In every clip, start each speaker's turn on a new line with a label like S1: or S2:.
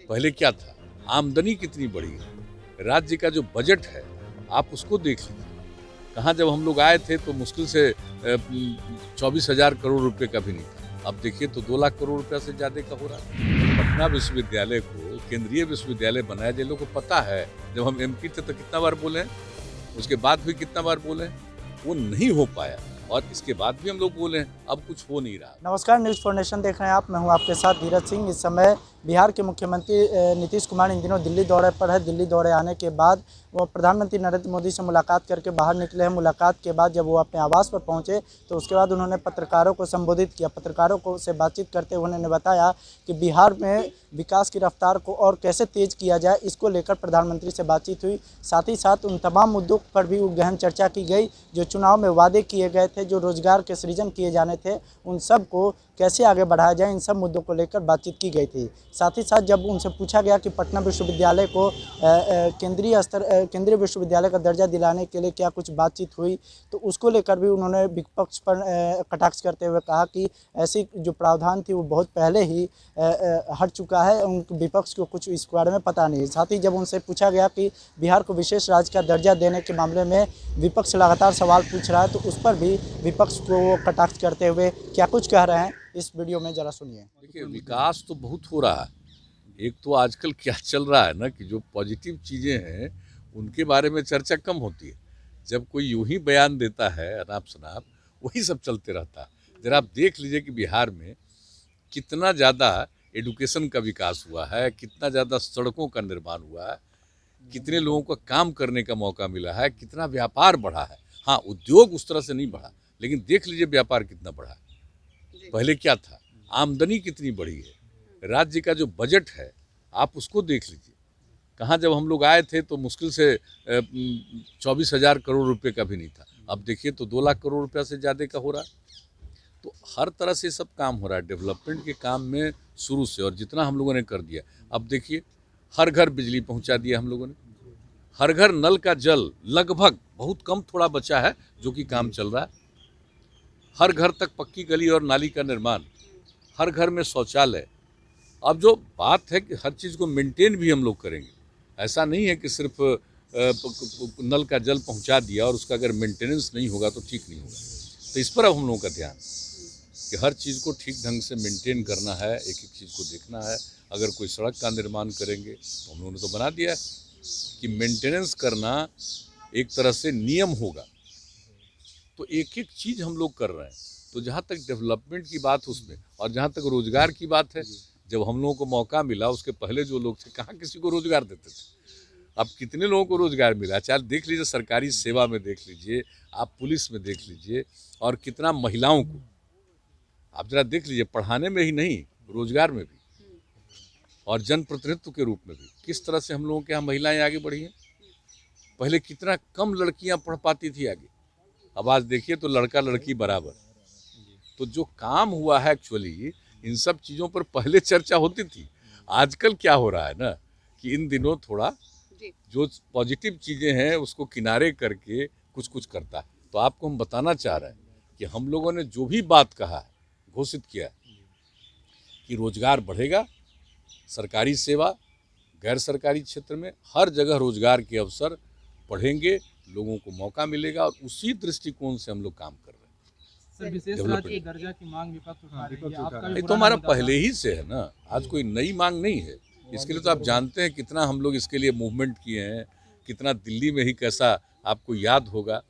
S1: पहले क्या था, आमदनी कितनी बढ़ी है, राज्य का जो बजट है आप उसको देख लीजिए। कहाँ जब हम लोग आए थे तो मुश्किल से 24,000 करोड़ रुपए का भी नहीं था। अब देखिए तो 2 लाख करोड़ रुपया से ज्यादा का हो रहा है। पटना विश्वविद्यालय को केंद्रीय विश्वविद्यालय बनाया जाए, लोगों को पता है। जब हम एमपी थे तो कितना बार बोले हैं, उसके बाद भी कितना बार बोले हैं, वो नहीं हो पाया। और इसके बाद भी हम लोग बोले हैं, अब कुछ हो नहीं रहा।
S2: नमस्कार, न्यूज़ फॉर नेशन देख रहे हैं आप। मैं हूं आपके साथ धीरज सिंह। इस समय बिहार के मुख्यमंत्री नीतीश कुमार इन दिनों दिल्ली दौरे पर है। दिल्ली दौरे आने के बाद वो प्रधानमंत्री नरेंद्र मोदी से मुलाकात करके बाहर निकले हैं। मुलाकात के बाद जब वो अपने आवास पर पहुंचे तो उसके बाद उन्होंने पत्रकारों को संबोधित किया। पत्रकारों को से बातचीत करते हुए उन्होंने बताया कि बिहार में विकास की रफ्तार को और कैसे तेज़ किया जाए, इसको लेकर प्रधानमंत्री से बातचीत हुई। साथ ही साथ उन तमाम मुद्दों पर भी गहन चर्चा की गई जो चुनाव में वादे किए गए थे, जो रोजगार के सृजन किए जाने थे, उन सब को कैसे आगे बढ़ाया जाए, इन सब मुद्दों को लेकर बातचीत की गई थी। साथ ही साथ जब उनसे पूछा गया कि पटना विश्वविद्यालय को केंद्रीय विश्वविद्यालय का दर्जा दिलाने के लिए क्या कुछ बातचीत हुई, तो उसको लेकर भी उन्होंने विपक्ष पर कटाक्ष करते हुए कहा कि ऐसी जो प्रावधान थी वो बहुत पहले ही हट चुका है, उन विपक्ष को कुछ इस बारे में पता नहीं। साथ ही जब उनसे पूछा गया कि बिहार को विशेष राज्य का दर्जा देने के मामले में विपक्ष लगातार सवाल पूछ रहा है, तो उस पर भी विपक्ष को वो कटाक्ष करते हुए क्या कुछ कह रहे हैं, इस वीडियो में जरा सुनिए।
S1: देखिए, विकास तो बहुत हो रहा है। एक तो आजकल क्या चल रहा है ना कि जो पॉजिटिव चीज़ें हैं उनके बारे में चर्चा कम होती है। जब कोई यूं ही बयान देता है अनाप शनाप, वही सब चलते रहता है। जरा आप देख लीजिए कि बिहार में कितना ज़्यादा एडुकेशन का विकास हुआ है, कितना ज़्यादा सड़कों का निर्माण हुआ है, कितने लोगों को काम करने का मौका मिला है, कितना व्यापार बढ़ा है। हाँ, उद्योग उस तरह से नहीं बढ़ा, लेकिन देख लीजिए व्यापार कितना बढ़ा है। पहले क्या था, आमदनी कितनी बढ़ी है, राज्य का जो बजट है आप उसको देख लीजिए। कहाँ जब हम लोग आए थे तो मुश्किल से 24,000 करोड़ रुपए का भी नहीं था। अब देखिए तो 2 लाख करोड़ रुपया से ज़्यादा का हो रहा है। तो हर तरह से सब काम हो रहा है डेवलपमेंट के काम में शुरू से, और जितना हम लोगों ने कर दिया। अब देखिए, हर घर बिजली पहुंचा दिया हम लोगों ने, हर घर नल का जल लगभग, बहुत कम थोड़ा बचा है जो कि काम चल रहा है। हर घर तक पक्की गली और नाली का निर्माण, हर घर में शौचालय। अब जो बात है कि हर चीज़ को मेंटेन भी हम लोग करेंगे। ऐसा नहीं है कि सिर्फ नल का जल पहुंचा दिया और उसका अगर मेंटेनेंस नहीं होगा तो ठीक नहीं होगा। तो इस पर अब हम लोगों का ध्यान कि हर चीज़ को ठीक ढंग से मेंटेन करना है, एक एक चीज़ को देखना है। अगर कोई सड़क का निर्माण करेंगे तो हम लोगों ने तो बना दिया है कि मेंटेनेंस करना एक तरह से नियम होगा। तो एक एक चीज़ हम लोग कर रहे हैं। तो जहाँ तक डेवलपमेंट की बात उसमें, और जहाँ तक रोजगार की बात है, जब हम लोगों को मौका मिला उसके पहले जो लोग थे कहाँ किसी को रोजगार देते थे। अब कितने लोगों को रोजगार मिला, चाहे देख लीजिए सरकारी सेवा में, देख लीजिए आप पुलिस में, देख लीजिए, और कितना महिलाओं को आप जरा देख लीजिए, पढ़ाने में ही नहीं रोजगार में भी, और जनप्रतिनिधित्व के रूप में भी किस तरह से हम लोगों के यहाँ महिलाएं आगे बढ़ी हैं। पहले कितना कम लड़कियां पढ़ पाती थी आगे, अब आज देखिए तो लड़का लड़की बराबर। तो जो काम हुआ है एक्चुअली, इन सब चीज़ों पर पहले चर्चा होती थी। आजकल क्या हो रहा है ना कि इन दिनों थोड़ा जो पॉजिटिव चीज़ें हैं उसको किनारे करके कुछ कुछ करता है। तो आपको हम बताना चाह रहे हैं कि हम लोगों ने जो भी बात कहा है, घोषित किया है कि रोजगार बढ़ेगा, सरकारी सेवा, गैर सरकारी क्षेत्र में हर जगह रोजगार के अवसर बढ़ेंगे, लोगों को मौका मिलेगा, और उसी दृष्टिकोण से हम लोग काम कर रहे हैं।
S3: सर, विशेष राज्य के दर्जा की मांग विपक्ष उठा रही है, आपका भी
S1: ये तो हमारा पहले ही से है ना, आज कोई नई मांग नहीं है। इसके लिए तो आप जानते हैं कितना हम लोग इसके लिए मूवमेंट किए हैं, कितना दिल्ली में ही कैसा आपको याद होगा,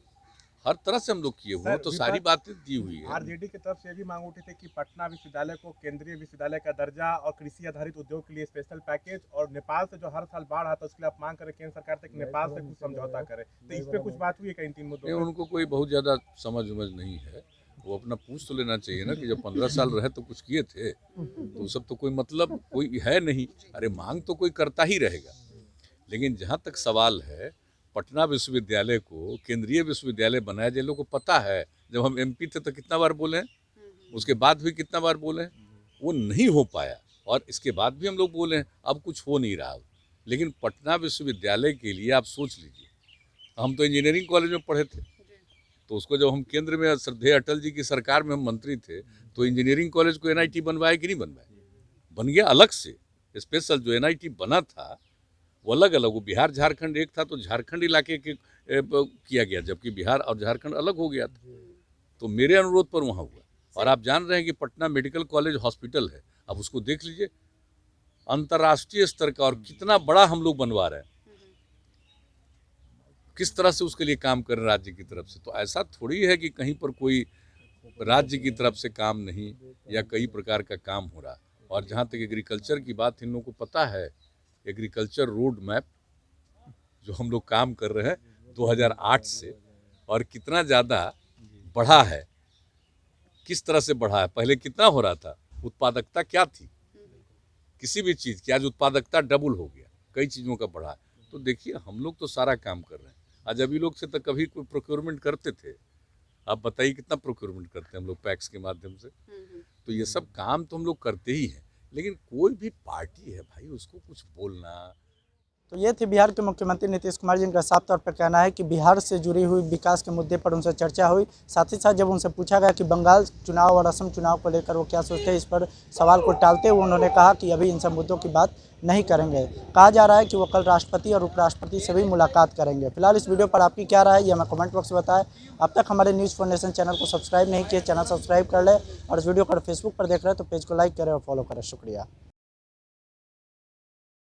S1: हर तरह से हम लोग किए हुए हैं। तो सारी बातें दी हुई है।
S4: आरजेडी की तरफ से भी मांग उठी थी कि पटना विश्वविद्यालय को केंद्रीय विश्वविद्यालय का दर्जा और कृषि आधारित उद्योग के लिए स्पेशल पैकेज, और नेपाल से जो हर साल बाढ़ आता है उसके लिए आप मांग करें केंद्र सरकार से कि नेपाल से कुछ समझौता करे। तो इस पे कुछ बात हुई है इन 3 मुद्दों पर?
S1: उनको कोई बहुत ज़्यादा समझ नहीं है, वो अपना पूछ तो लेना चाहिए ना कि जब 15 साल रहे तो कुछ किए थे, तो सब तो कोई मतलब कोई है नहीं। अरे मांग तो कोई करता ही रहेगा, लेकिन जहाँ तक सवाल है, पटना विश्वविद्यालय को केंद्रीय विश्वविद्यालय बनाया जाए, लोगों को पता है। जब हम एमपी थे तो कितना बार बोले हैं, उसके बाद भी कितना बार बोले हैं, वो नहीं हो पाया। और इसके बाद भी हम लोग बोले हैं, अब कुछ हो नहीं रहा। लेकिन पटना विश्वविद्यालय के लिए आप सोच लीजिए, हम तो इंजीनियरिंग कॉलेज में पढ़े थे, तो उसको जब हम केंद्र में श्रद्धेय अटल जी की सरकार में हम मंत्री थे, तो इंजीनियरिंग कॉलेज को एनआईटी बनवाए कि नहीं बनवाए, बन गया अलग से। स्पेशल जो NIT बना था वो अलग अलग, वो बिहार झारखंड एक था तो झारखंड इलाके के किया गया, जबकि बिहार और झारखंड अलग हो गया था। तो मेरे अनुरोध पर वहाँ हुआ। और आप जान रहे हैं कि पटना मेडिकल कॉलेज हॉस्पिटल है, अब उसको देख लीजिए, अंतर्राष्ट्रीय स्तर का, और कितना बड़ा हम लोग बनवा रहे हैं, किस तरह से उसके लिए काम कर रहे हैं राज्य की तरफ से। तो ऐसा थोड़ी है कि कहीं पर कोई राज्य की तरफ से काम नहीं या कई प्रकार का काम हो रहा। और जहाँ तक एग्रीकल्चर की बात, इन लोगों को पता है एग्रीकल्चर रोड मैप जो हम लोग काम कर रहे हैं 2008 से, और कितना ज़्यादा बढ़ा है, किस तरह से बढ़ा है। पहले कितना हो रहा था, उत्पादकता क्या थी किसी भी चीज़ की, आज उत्पादकता डबल हो गया, कई चीज़ों का बढ़ा। तो देखिए हम लोग तो सारा काम कर रहे हैं। आज अभी लोग से तो कभी कोई प्रोक्योरमेंट करते थे, आप बताइए कितना प्रोक्योरमेंट करते हैं हम लोग पैक्स के माध्यम से। तो ये सब काम तो हम लोग करते ही हैं, लेकिन कोई भी पार्टी है भाई, उसको कुछ बोलना।
S2: तो ये थे बिहार के मुख्यमंत्री नीतीश कुमार, जिनका साफ तौर पर कहना है कि बिहार से जुड़ी हुई विकास के मुद्दे पर उनसे चर्चा हुई। साथ ही साथ जब उनसे पूछा गया कि बंगाल चुनाव और असम चुनाव को लेकर वो क्या सोचते हैं, इस पर सवाल को टालते हुए उन्होंने कहा कि अभी इन सब मुद्दों की बात नहीं करेंगे। कहा जा रहा है कि वो कल राष्ट्रपति और उपराष्ट्रपति से भी मुलाकात करेंगे। फिलहाल इस वीडियो पर आपकी क्या राय है, ये हमें कमेंट बॉक्स में बताएं। अब तक हमारे न्यूज़ फॉर नेशन चैनल को सब्सक्राइब नहीं किए, चैनल सब्सक्राइब कर लें, और इस वीडियो को फेसबुक पर देख रहे हैं तो पेज को लाइक करें और फॉलो करें। शुक्रिया।